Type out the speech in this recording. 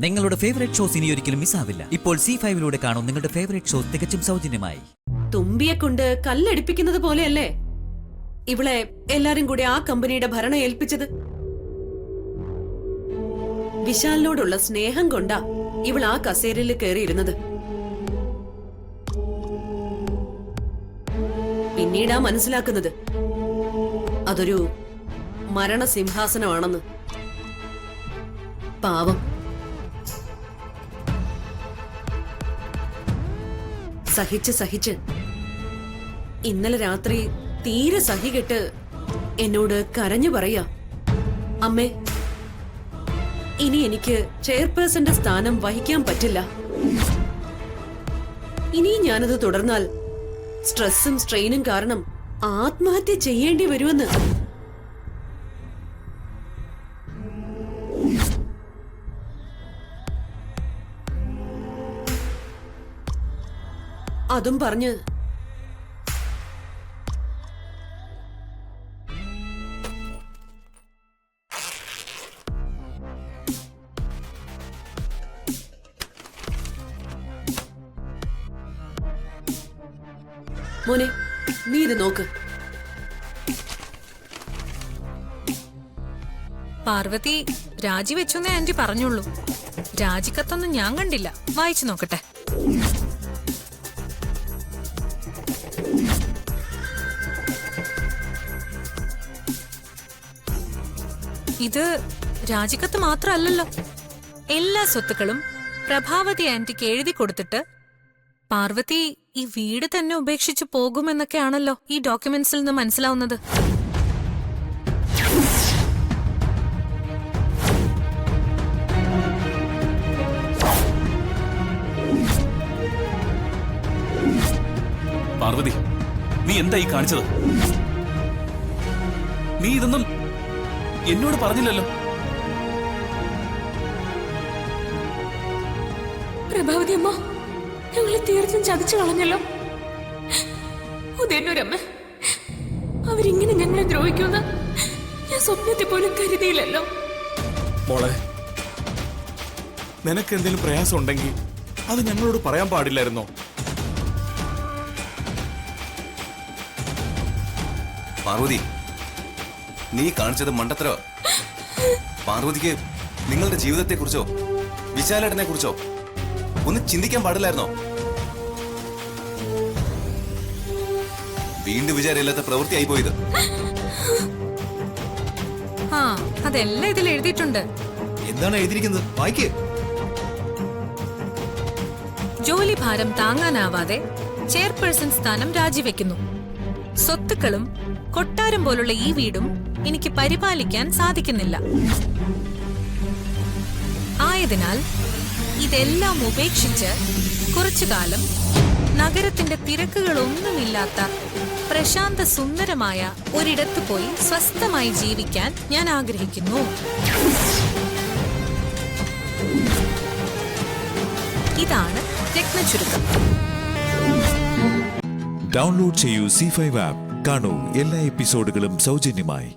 നിങ്ങളുടെ favourite shows ഇനി ഒരിക്കലും മിസ്സാവില്ല. ഇപ്പോൾ C5 കാണും നിങ്ങളുടെ ഫേവറേറ്റ് ഷോസ് തികച്ചും സൗജന്യമായി. തുമ്പിയെ കൊണ്ട് കല്ലടിപ്പിക്കുന്നത് പോലെയല്ലേ ഇവളെ എല്ലാരും കൂടി ആ കമ്പനിയുടെ ഭരണം ഏൽപ്പിച്ചത്. വിശാലിനോടുള്ള സ്നേഹം കൊണ്ടാ ഇവൾ ആ കസേരയിൽ കയറിയിരുന്നത്. പിന്നീടാ മനസ്സിലാക്കുന്നത് അതൊരു മരണസിംഹാസനമാണെന്ന്. പാവം സഹിച്ച് ഇന്നലെ രാത്രി തീരെ സഹികെട്ട് എന്നോട് കരഞ്ഞു പറയാ, അമ്മേ ഇനി എനിക്ക് ചെയർപേഴ്സന്റെ സ്ഥാനം വഹിക്കാൻ പറ്റില്ല. ഇനിയും ഞാനത് തുടർന്നാൽ സ്ട്രെസ്സും സ്ട്രെയിനും കാരണം ആത്മഹത്യ ചെയ്യേണ്ടി വരുമെന്ന്. അതും പറഞ്ഞ് മോനെ, നീ ഇത് നോക്ക്. പാർവതി രാജിവെച്ചെന്നേ ആന്റി പറഞ്ഞുള്ളൂ. രാജിക്കത്തൊന്നും ഞാൻ കണ്ടില്ല. വായിച്ചു നോക്കട്ടെ. ഇത് രാജിക്കത്ത് മാത്രമല്ലല്ലോ. എല്ലാ സ്വത്തുക്കളും പ്രഭാവതി ആന്റിക്ക് എഴുതി കൊടുത്തിട്ട് പാർവതി ഈ വീട് തന്നെ ഉപേക്ഷിച്ചു പോകുമെന്നൊക്കെയാണല്ലോ ഈ ഡോക്യുമെന്റ്സിൽ നിന്ന് മനസ്സിലാവുന്നത്. പാർവതി, നീ എന്താ ഈ കാണിച്ചത്? നീ ഇതൊന്നും എന്നോട് പറഞ്ഞില്ലല്ലോ. പ്രഭാവതി അമ്മ ഞങ്ങളെ തീർത്തും ചതിച്ചു കളഞ്ഞല്ലോ. ഉദയന്നൂരമ്മ അവരിങ്ങനെ ഞങ്ങളെ ദ്രോഹിക്കുന്ന ഞാൻ സ്വപ്നത്തെ പോലും കരുതിയില്ലല്ലോ. മോളെ, നിനക്ക് എന്തെങ്കിലും പ്രയാസം ഉണ്ടെങ്കിൽ അത് ഞങ്ങളോട് പറയാൻ പാടില്ലായിരുന്നോ? പാർവതി, നീ കാണിച്ചത് മണ്ടത്തരോ. പാർവതിക്ക് നിങ്ങളുടെ ജീവിതത്തെ കുറിച്ചോ വിശാലേട്ടനെ കുറിച്ചോ ഒന്ന് ചിന്തിക്കാൻ പാടില്ലായിരുന്നോ? വീണ്ടും വിചാരമില്ലാത്ത പ്രവൃത്തിയായി പോയത്. ആ, അതെല്ലാം ഇതിൽ എഴുതിയിട്ടുണ്ട്. എന്താണ് എഴുതിയിരിക്കുന്നത്? വായിക്കേ. ജോലി ഭാരം താങ്ങാനാവാതെ ചെയർപേഴ്സൺ സ്ഥാനം രാജിവെക്കുന്നു. സ്വത്തുക്കളും കൊട്ടാരം പോലുള്ള ഈ വീടും എനിക്ക് പരിപാലിക്കാൻ സാധിക്കുന്നില്ല. ആയതിനാൽ ഇതെല്ലാം ഉപേക്ഷിച്ച് കുറച്ചു കാലം നഗരത്തിന്റെ തിരക്കുകളൊന്നുമില്ലാത്ത പ്രശാന്ത സുന്ദരമായ ഒരിടത്ത് പോയി സ്വസ്ഥമായി ജീവിക്കാൻ ഞാൻ ആഗ്രഹിക്കുന്നു. ഇതാണ് രത്നചുരുക്കം. ഡൗൺലോഡ് ചെയ്യൂ C5 ആപ്പ്. കാണൂ എല്ലാ എപ്പിസോഡുകളും സൗജന്യമായി.